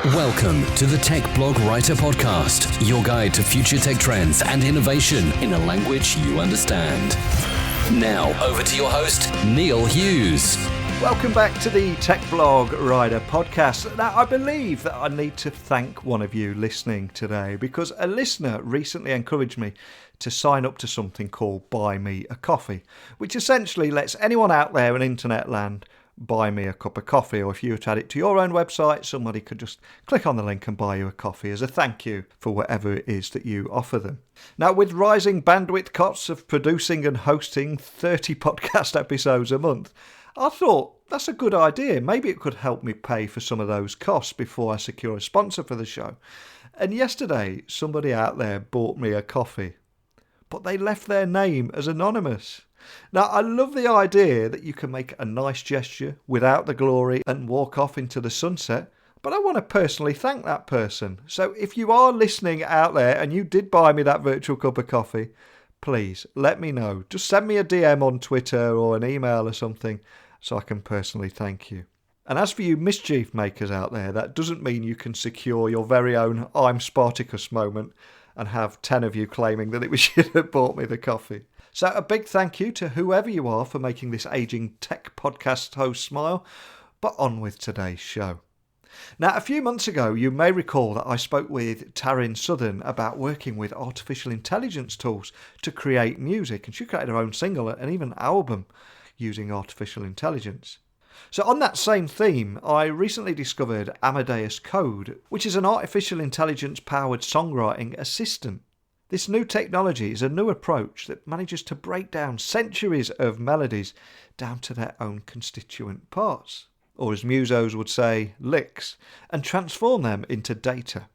Welcome to the Tech Blog Writer Podcast, your guide to future tech trends and innovation in a language you understand. Now, over to your host, Neil Hughes. Welcome back to the Tech Blog Writer Podcast. Now, I believe that I need to thank one of you listening today because a listener recently encouraged me to sign up to something called Buy Me a Coffee, which essentially lets anyone out there in internet land buy me a cup of coffee, or if you were to add it to your own website, somebody could just click on the link and buy you a coffee as a thank you for whatever it is that you offer them. Now, with rising bandwidth costs of producing and hosting 30 podcast episodes a month, I thought that's a good idea. Maybe it could help me pay for some of those costs before I secure a sponsor for the show. And yesterday, somebody out there bought me a coffee, but they left their name as anonymous. Now, I love the idea that you can make a nice gesture without the glory and walk off into the sunset, but I want to personally thank that person. So if you are listening out there and you did buy me that virtual cup of coffee, please let me know. Just send me a DM on Twitter or an email or something so I can personally thank you. And as for you mischief makers out there, that doesn't mean you can secure your very own I'm Spartacus moment and have 10 of you claiming that it was you that bought me the coffee. So a big thank you to whoever you are for making this aging tech podcast host smile. But on with today's show. Now, a few months ago, you may recall that I spoke with Taryn Southern about working with artificial intelligence tools to create music, and she created her own single and even album using artificial intelligence. So on that same theme, I recently discovered Amadeus Code, which is an artificial intelligence-powered songwriting assistant. This new technology is a new approach that manages to break down centuries of melodies down to their own constituent parts, or as musos would say, licks, and transform them into data.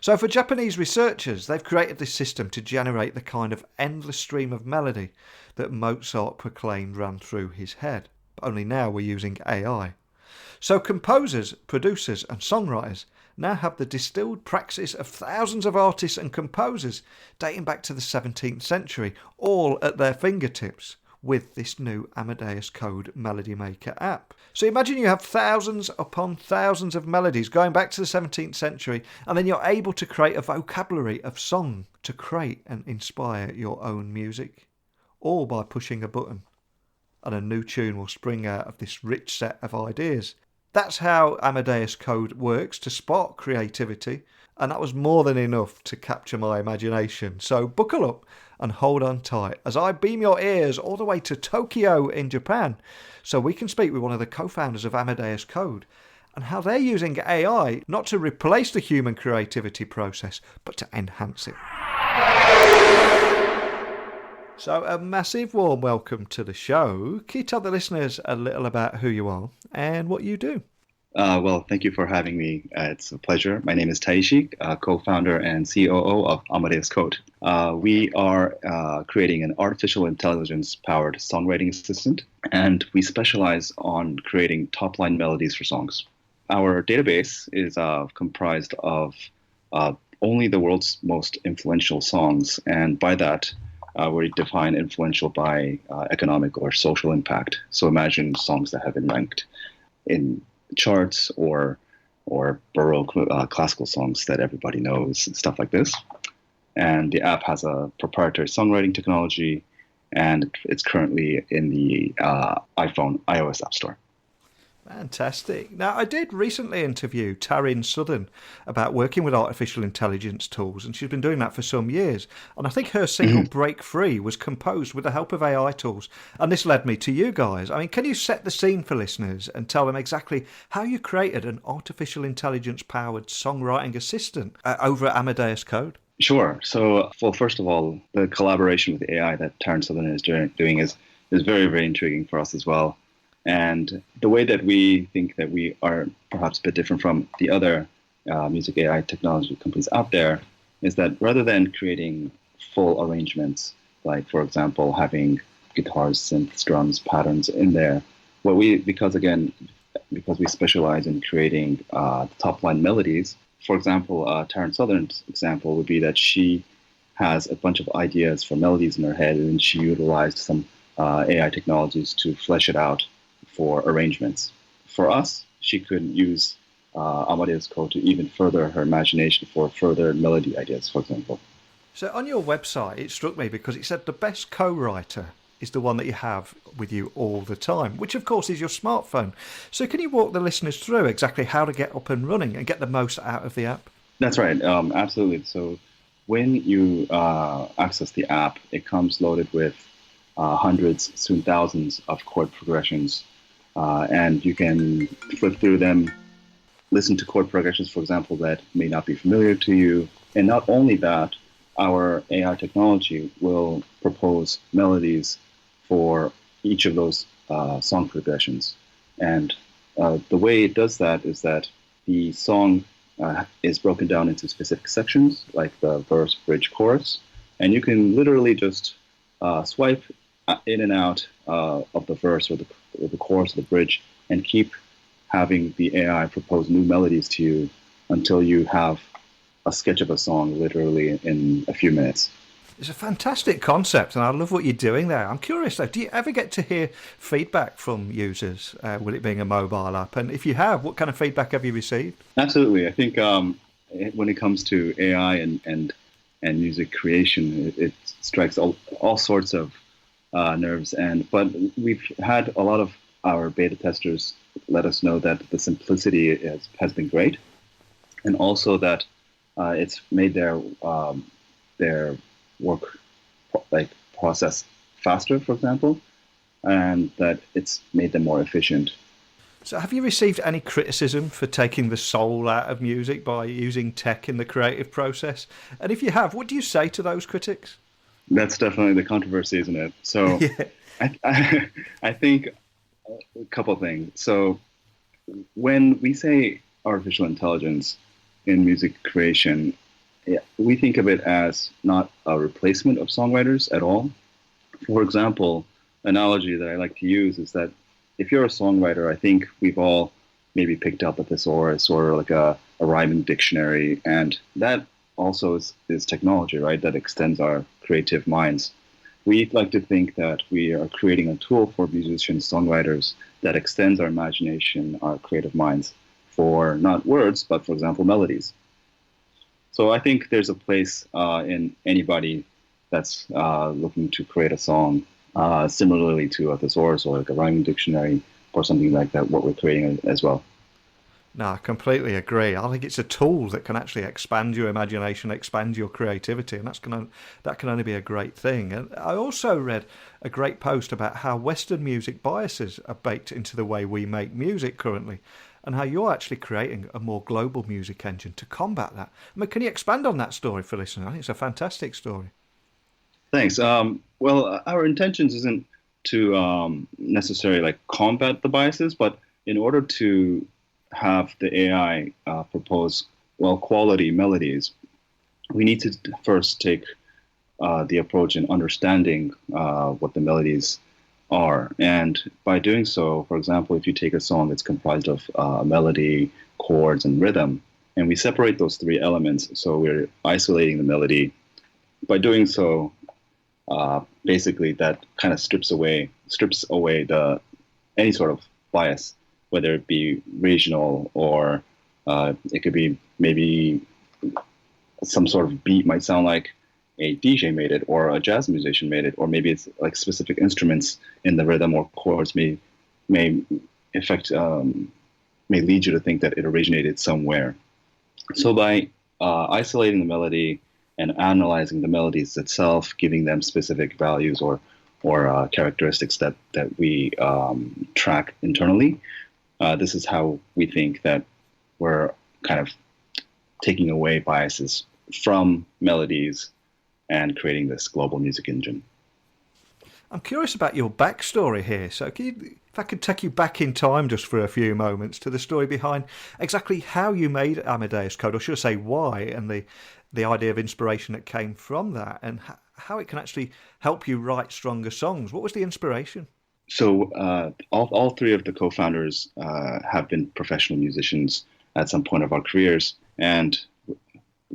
So for Japanese researchers, they've created this system to generate the kind of endless stream of melody that Mozart proclaimed ran through his head. But only now we're using AI. So composers, producers and songwriters now have the distilled praxis of thousands of artists and composers dating back to the 17th century, all at their fingertips with this new Amadeus Code Melody Maker app. So imagine you have thousands upon thousands of melodies going back to the 17th century, and then you're able to create a vocabulary of song to create and inspire your own music, all by pushing a button, and a new tune will spring out of this rich set of ideas. That's how Amadeus Code works to spark creativity, and that was more than enough to capture my imagination. So buckle up and hold on tight as I beam your ears all the way to Tokyo in Japan so we can speak with one of the co-founders of Amadeus Code and how they're using AI not to replace the human creativity process but to enhance it. So a massive warm welcome to the show. Can you tell the listeners a little about who you are and what you do? Well, thank you for having me. It's a pleasure. My name is Taishi, co-founder and COO of Amadeus Code. We are creating an artificial intelligence-powered songwriting assistant, and we specialize on creating top-line melodies for songs. Our database is comprised of only the world's most influential songs, and by that, we define influential by economic or social impact. So imagine songs that have been ranked in charts or Baroque classical songs that everybody knows and stuff like this. And the app has a proprietary songwriting technology, and it's currently in the iOS App Store. Fantastic. Now, I did recently interview Taryn Southern about working with artificial intelligence tools, and she's been doing that for some years. And I think her single Break Free was composed with the help of AI tools. And this led me to you guys. I mean, can you set the scene for listeners and tell them exactly how you created an artificial intelligence-powered songwriting assistant over at Amadeus Code? Sure. So, well, first of all, the collaboration with AI that Taryn Southern is doing is very, very intriguing for us as well. And the way that we think that we are perhaps a bit different from the other music AI technology companies out there is that rather than creating full arrangements, like, for example, having guitars, synths, drums, patterns in there, because we specialize in creating top-line melodies, for example, Taryn Southern's example would be that she has a bunch of ideas for melodies in her head, and she utilized some AI technologies to flesh it out for arrangements. For us, she could use Amadeus Code to even further her imagination for further melody ideas, for example. So on your website, it struck me because it said the best co-writer is the one that you have with you all the time, which of course is your smartphone. So can you walk the listeners through exactly how to get up and running and get the most out of the app? That's right, absolutely. So when you access the app, it comes loaded with hundreds, soon thousands of chord progressions, and you can flip through them, listen to chord progressions, for example, that may not be familiar to you. And not only that, our AI technology will propose melodies for each of those song progressions. And the way it does that is that the song is broken down into specific sections, like the verse, bridge, chorus. And you can literally just swipe in and out of the verse or the chorus or the bridge and keep having the AI propose new melodies to you until you have a sketch of a song literally in a few minutes. It's a fantastic concept, and I love what you're doing there. I'm curious, though, do you ever get to hear feedback from users with it being a mobile app? And if you have, what kind of feedback have you received? Absolutely. I think when it comes to AI and music creation, it strikes all sorts of nerves. But we've had a lot of our beta testers let us know that the simplicity has been great, and also that it's made their work process faster, for example, and that it's made them more efficient. So have you received any criticism for taking the soul out of music by using tech in the creative process? And if you have, what do you say to those critics? That's definitely the controversy, isn't it? So yeah. I think a couple of things. So when we say artificial intelligence in music creation, we think of it as not a replacement of songwriters at all. For example, analogy that I like to use is that if you're a songwriter, I think we've all maybe picked up a thesaurus or like a rhyming dictionary, and that also is technology, right? That extends our creative minds. We like to think that we are creating a tool for musicians, songwriters that extends our imagination, our creative minds for not words, but for example, melodies. So I think there's a place in anybody that's looking to create a song similarly to a thesaurus or like a rhyming dictionary or something like that, what we're creating as well. No, I completely agree. I think it's a tool that can actually expand your imagination, expand your creativity, and that can only be a great thing. And I also read a great post about how Western music biases are baked into the way we make music currently, and how you're actually creating a more global music engine to combat that. I mean, can you expand on that story for listeners? I think it's a fantastic story. Thanks. Well, our intentions isn't to necessarily like combat the biases, but in order to have the AI propose quality melodies, we need to first take the approach in understanding what the melodies are. And by doing so, for example, if you take a song that's comprised of melody, chords, and rhythm, and we separate those three elements, so we're isolating the melody. By doing so, basically that kind of strips away any sort of bias, whether it be regional or it could be maybe some sort of beat might sound like a DJ made it or a jazz musician made it, or maybe it's like specific instruments in the rhythm or chords may lead you to think that it originated somewhere. So by isolating the melody and analyzing the melodies itself, giving them specific values or characteristics that we track internally, this is how we think that we're kind of taking away biases from melodies and creating this global music engine. I'm curious about your backstory here. So if I could take you back in time just for a few moments to the story behind exactly how you made Amadeus Code, or should I say why, and the idea of inspiration that came from that, and how it can actually help you write stronger songs. What was the inspiration? So all three of the co-founders have been professional musicians at some point of our careers, and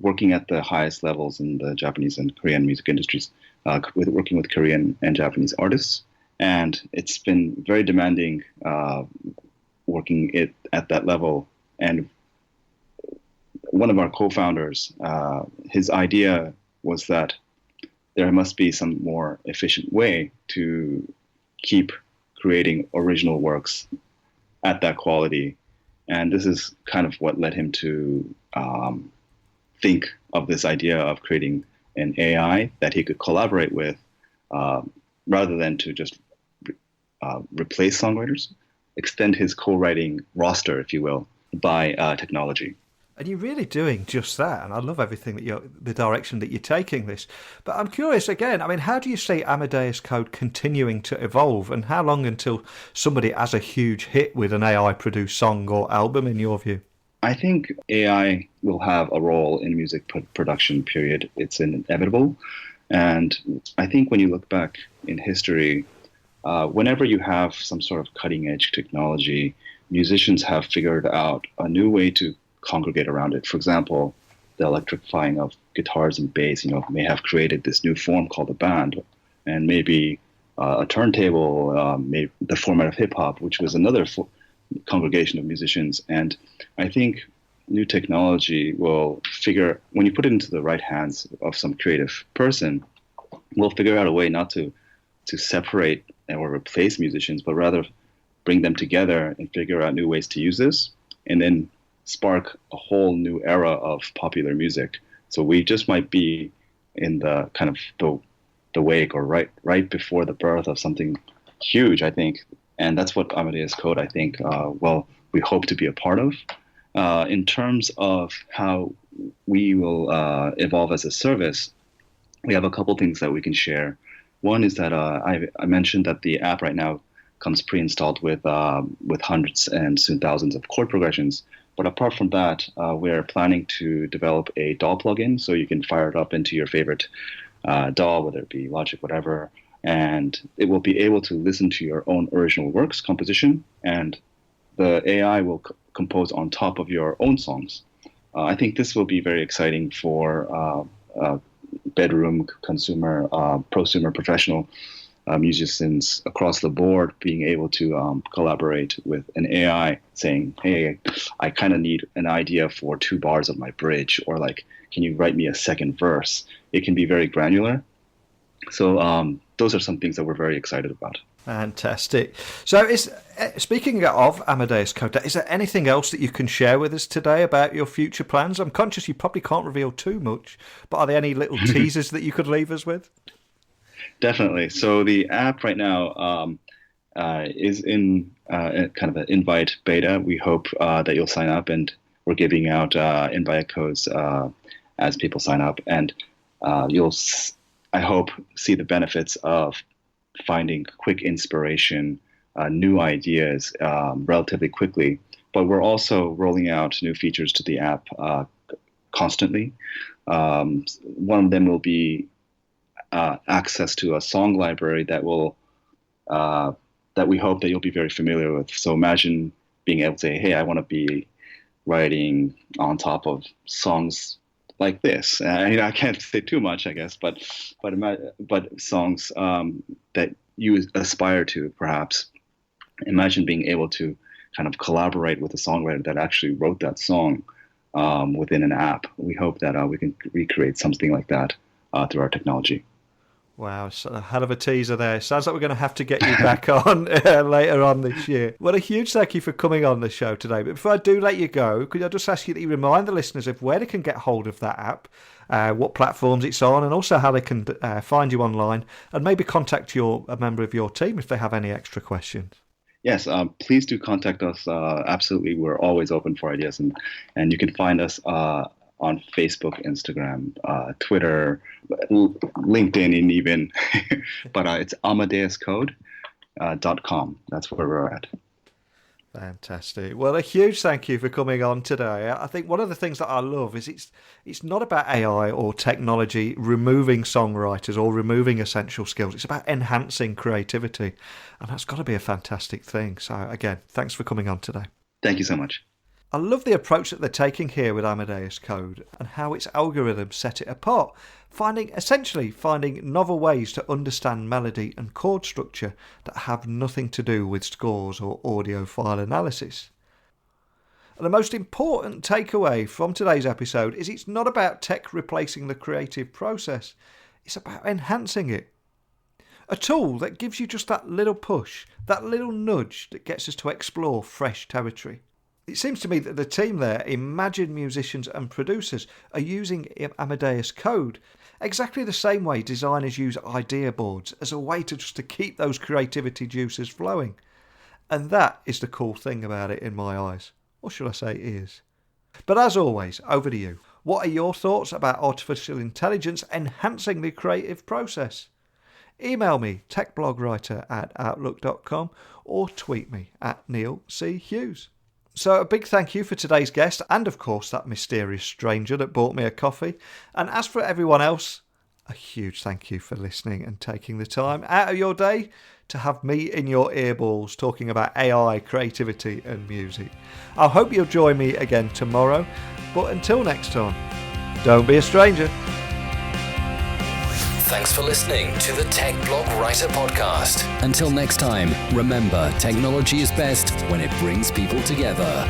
working at the highest levels in the Japanese and Korean music industries, working with Korean and Japanese artists. And it's been very demanding working at that level. And one of our co-founders, his idea was that there must be some more efficient way to keep creating original works at that quality. And this is kind of what led him to think of this idea of creating an AI that he could collaborate with rather than to just replace songwriters, extend his co-writing roster, if you will, by technology. And you're really doing just that, and I love everything that the direction that you're taking this. But I'm curious again, I mean, how do you see Amadeus Code continuing to evolve, and how long until somebody has a huge hit with an AI-produced song or album, in your view? I think AI will have a role in music production, period. It's inevitable. And I think when you look back in history, whenever you have some sort of cutting-edge technology, musicians have figured out a new way to congregate around it. For example, the electrifying of guitars and bass, may have created this new form called a band, and maybe a turntable, maybe the format of hip hop, which was another congregation of musicians. And I think new technology will when you put it into the right hands of some creative person, will figure out a way not to separate or replace musicians, but rather bring them together and figure out new ways to use this, and then spark a whole new era of popular music. So we just might be in the kind of the wake, or right before the birth of something huge, I think. And that's what Amadeus Code, I think, we hope to be a part of. In terms of how we will evolve as a service, we have a couple things that we can share. One is that I mentioned that the app right now comes pre-installed with hundreds and soon thousands of chord progressions. But apart from that, we're planning to develop a DAW plugin, so you can fire it up into your favorite DAW, whether it be Logic, whatever, and it will be able to listen to your own original works, composition, and the AI will compose on top of your own songs. I think this will be very exciting for bedroom, consumer, prosumer, professional musicians across the board, being able to collaborate with an AI, saying, hey, I kind of need an idea for 2 bars of my bridge, or like, can you write me a second verse? It can be very granular. So those are some things that we're very excited about. Fantastic. So speaking of Amadeus Code, is there anything else that you can share with us today about your future plans? I'm conscious you probably can't reveal too much, but are there any little teasers that you could leave us with? Definitely. So the app right now is in kind of an invite beta. We hope that you'll sign up, and we're giving out invite codes as people sign up. And you'll, I hope, see the benefits of finding quick inspiration, new ideas relatively quickly. But we're also rolling out new features to the app constantly. One of them will be access to a song library that will that we hope that you'll be very familiar with. So imagine being able to say, hey, I want to be writing on top of songs like this. I can't say too much, I guess, but songs that you aspire to, perhaps. Imagine being able to kind of collaborate with a songwriter that actually wrote that song within an app. We hope that we can recreate something like that through our technology. Wow, it's a hell of a teaser there. Sounds like we're going to have to get you back on later on this year. Well, a huge thank you for coming on the show today. But before I do let you go, could I just ask you that you remind the listeners of where they can get hold of that app, what platforms it's on, and also how they can find you online, and maybe contact a member of your team if they have any extra questions. Yes, please do contact us. Absolutely, we're always open for ideas, and you can find us on Facebook, Instagram, Twitter, LinkedIn, and even, but it's AmadeusCode.com. That's where we're at. Fantastic. Well, a huge thank you for coming on today. I think one of the things that I love is it's not about AI or technology removing songwriters or removing essential skills. It's about enhancing creativity, and that's got to be a fantastic thing. So again, thanks for coming on today. Thank you so much. I love the approach that they're taking here with Amadeus Code and how its algorithms set it apart, essentially finding novel ways to understand melody and chord structure that have nothing to do with scores or audiophile analysis. And the most important takeaway from today's episode is it's not about tech replacing the creative process. It's about enhancing it. A tool that gives you just that little push, that little nudge that gets us to explore fresh territory. It seems to me that the team there, Imagine musicians and producers, are using Amadeus Code exactly the same way designers use idea boards as a way to keep those creativity juices flowing. And that is the cool thing about it in my eyes. Or should I say ears? But as always, over to you. What are your thoughts about artificial intelligence enhancing the creative process? Email me, techblogwriter@outlook.com, or tweet me at Neil C. Hughes. So a big thank you for today's guest, and of course that mysterious stranger that bought me a coffee. And as for everyone else, a huge thank you for listening and taking the time out of your day to have me in your earballs talking about AI, creativity and music. I hope you'll join me again tomorrow, but until next time, don't be a stranger. Thanks for listening to the Tech Blog Writer Podcast. Until next time, remember, technology is best when it brings people together.